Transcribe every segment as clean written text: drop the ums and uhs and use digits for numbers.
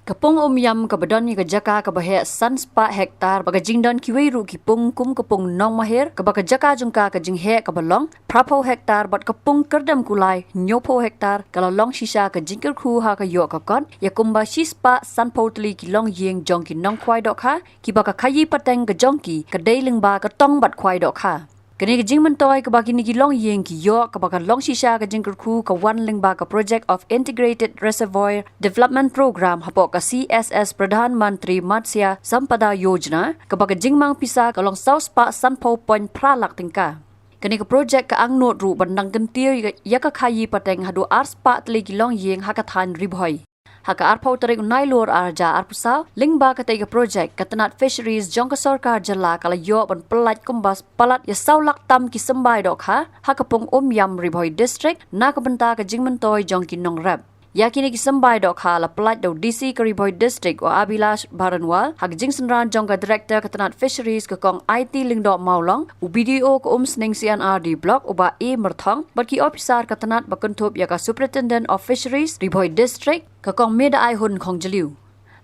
Kapung yam kabadon ni kajaka kabahe sanspa hektar bagajing don kiwiru kipung kum kapung nong mahir kabaka jaka jungka kajing he kabalong prapo hektar bat kapung kerdam kulai nyopo hektar kalalong shisha kajing kerku ha kayo kakon yakumba shispa sanpo tli kilong yeng jongki nong kwai dokha kibaka kayi pateng kajongki kadai lingba katong bat kwai dokha Kini kajing mentoy kabaki ni kilong yeng kiyo kabaka long shisha kajing kerku kawan lingba ka Project of Integrated Reservoir Development Program hapo ka CSS Pradhan Mantri Matsya Sampada Yojana kabaka jingmang pisa kalong South Pa Sanpo Point Pralak tingka. Kini ka project ka ang not ru bandang gentir yaka kayi pateng hadu arspa tli kilong yeng hakathan ribhoy. Haka arpau tarik nailur arja arpusau lingba kataiga project katanat fisheries jongka sarkar jala kala yo ban pelat kumbas palat ya saulak tam ki sembai dok hakapung yam ribhoi district na kabenta ka jingmentoy jongki nong rap yakini ki sembai dok la pelat do DC ka ribhoi district o Abilash Baranwal hak jingsenran jongka director katanat fisheries ka kong IT lingdo maulong u BDO ka sning CNRD block uba e merthong barki officer katanat bakentup yaka superintendent of fisheries ribhoi district kakong meda ai hun khong jaliu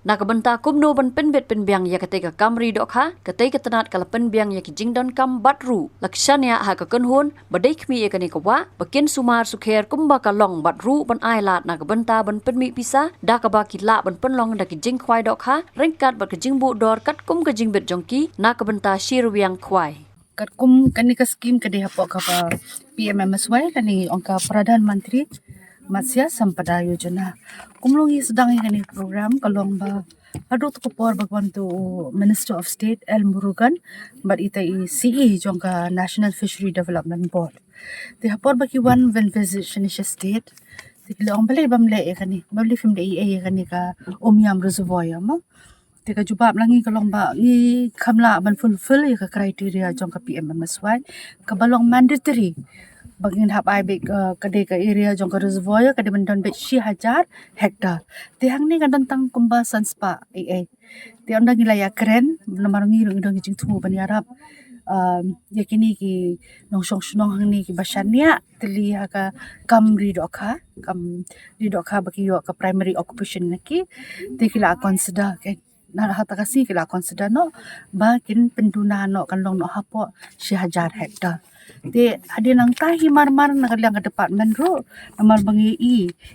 nakabenta kumno ban penbet penbiang ya kateka kamri dokha katei katanat kala penbiang ya ki jingdon kam batru lakshanya ha ka kunhun badai khmi ekani kawa bakin sumar sukher kumba kalong batru ban ai lat nakabenta ban penmi pisa da ka ba ki la ban penlong da ki jing khwai dokha rengkat ba ka jingbu dor kat kum ka jingbet jongki nakabenta shirwiang khwai kat kum kani ka skim kade hapo ka pa PMMSY kani ongka Pradhan Mantri Matsya Sampada Yojana. Kumlongi sedang ini program kalong ba adut ko por bagwan tu Minister of State El Murugan but ita i CE jongka National Fishery Development Board. Ti hapor baki one when visit Shanisha State. Ti kilong balay bamle kani bamle film de e kani ka Omyam Reservoir mo. Ti ka jubab langi kalong ba ni kamla ban fulfill ka criteria jongka PMMSY ka balong mandatory bagin hap ai bek kade ka area jong ka reservoir kade mendon bek 1000 hektar tiang ni kan tentang kumbasan spa ti anda gilaya keren nomor ngiru ndong jing tu ban yarap yakini ki nong song snong hang ni ki basania tili ka kam ri dokha baki yo ka primary occupation naki ti kila consider ke na hata kasi kila consider no bakin penduna no kan long no hapo 1000 hektar Di adi nang tahi mar-mar nakalang ka department ro namal bangi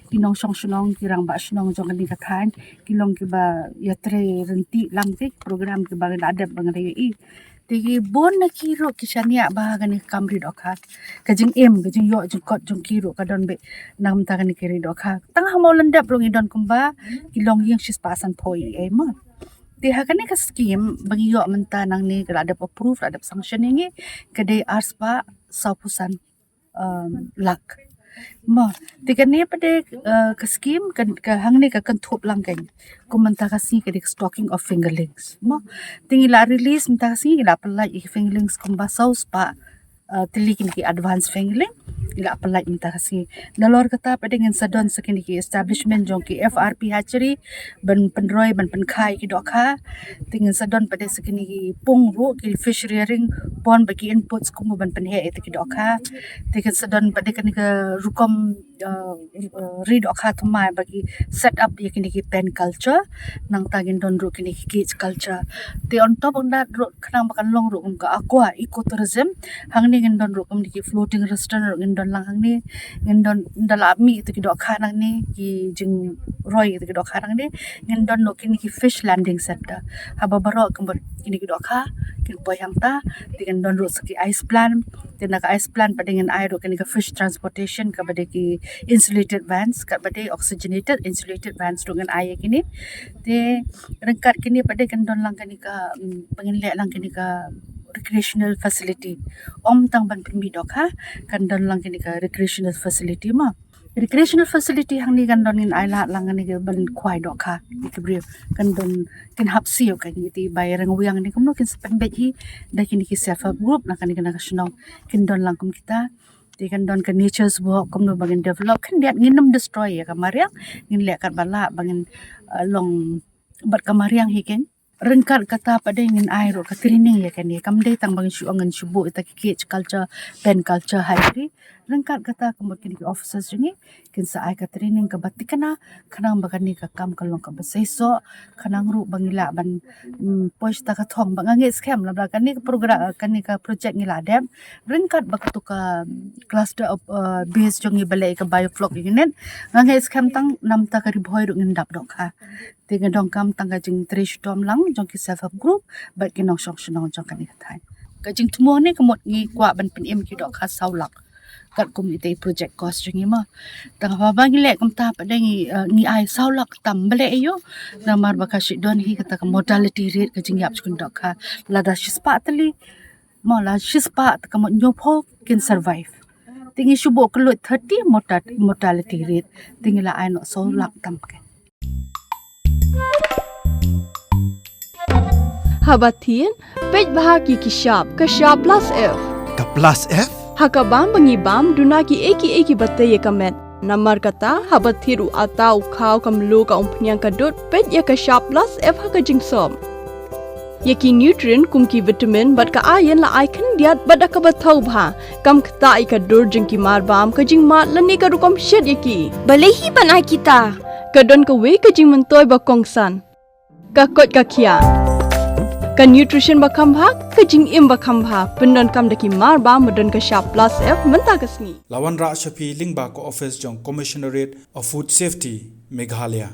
kinong song sunong kirang ba sunong jong kani kakhan kilong kiba yatre renti lang ti program kiba ada bangi tigi bon na kiro kisania ba gani kamri dokha kajing kajing yo jing kot jong kiro kadon be nam ta gani kiri dokha tangah mo landap rong idon kumba kilong yang sis pasan poi mo Di hakani ka scheme bagi yo menta nang ni kada ada approve ada sanction ni kedai arspa saupusan lak mo tiga ni pada ka scheme ka hang ni ka kentup lang kan ku menta kasi kedai stocking of fingerlings mo tingi la release menta kasi ila pelai fingerlings kumba saus pa tilikin ki advance fingerling ila apply inta kasi nalor kata pada dengan sadon sakini ki establishment jong ki FRP hatchery ban penroy ban penkai ki dokha dengan sadon pada sakini ki pung ro ki fish rearing pon bagi inputs kumu ban penhe et ki dokha dengan sadon pada kan ke rukom ri dokha thumai bagi set up yakini ki pen culture nang tagin don ro kini ki cage culture te on top of that ro khnang bakan long ro ka aqua ecotourism hang ni ngendon ro kum ki floating restaurant ngendon lang hang ni ngendon dalami itu ki dokha nang ni ki jing roy itu ki dokha nang ni ngendon no kini ki fish landing center haba baro kembot kini ki dokha kin boy hang ta dengan don ro saki ice plan tena ka ice plan pada dengan air ro kini ka fish transportation ka pada ki insulated vans ka pada oxygenated insulated vans dengan air kini te rengkat kini pada gendon lang kini ka penginlek lang kini ka recreational facility om tang ban pimi dokha kan don lang kini ka recreational facility ma recreational facility hang ni kan don in aila lang ni ban kwai dokha ikbri kan don kin hapsi kan iti bayarang uyang ni kumno kin sepen beji da kini ki self help group na kan ni kana kasno kin don lang kum kita di kan don ke nature's walk kumno bagin develop kan dia nginum destroy ya kamariang ngin lek kan bala bagin long bat kamariang hiken rengkat kata pada ingin air ka training ya kan ya kamdai tang bang su angan subu ita ki culture pen culture hari rengkat kata kemut kini officers jengi kin sa ai ka training ka batikana kanang bagani ka kam kalong ka beseso kanang ru bangila ban pois ta ka thong bangange scam la kani ka program kani ka project ngila dem rengkat bakatu ka cluster of base jongi balai ka bioflock unit ngange scam tang nam ta ka ribhoi ru ngendap dok ha tinga dong kam tang ka jing trish dom lang jong ki self help group ba ki nong shong shong jong kani ka thai ka jing tumo ni kemut ngi kwa ban pin em ki dok ka saulak kat komite project cost jengi ma tang ba bang lek kam ta pa dengi ngi ai saulak tam bale yo namar bakashi don hi kata ka modality rate ka jing yap chun dok ka lada shispa tali mola shispa ka mo nyopo can survive tingi shubo kelut 30 mortality rate tingi la ai no saulak tam ke Habatin, pej bahagi kishap plus F. Ka plus F? Hakabam bangibam dunaki eki bataya kamet. Namar kata habathiru atau kau kamlu ka umpnyang kadut pej ya kishap plus F haka jingsom. Yaki nutrient kumki vitamin bat ka ayan la ai kan diat bat ka bathau bha kam kta ika dur jingki marbam ka jing mat lani ka rukom shed yaki. Balehi banai kita. Kadon ka we ka jing mentoy ba kongsan. Ka kot ka kia. Ka nutrition bakam bha ka jing im bakam bha pendon kam daki marba modon ka sharp plus F menta kasni Lawan Ra Shafi Lingba ko office jong Commissionerate of Food Safety Meghalaya.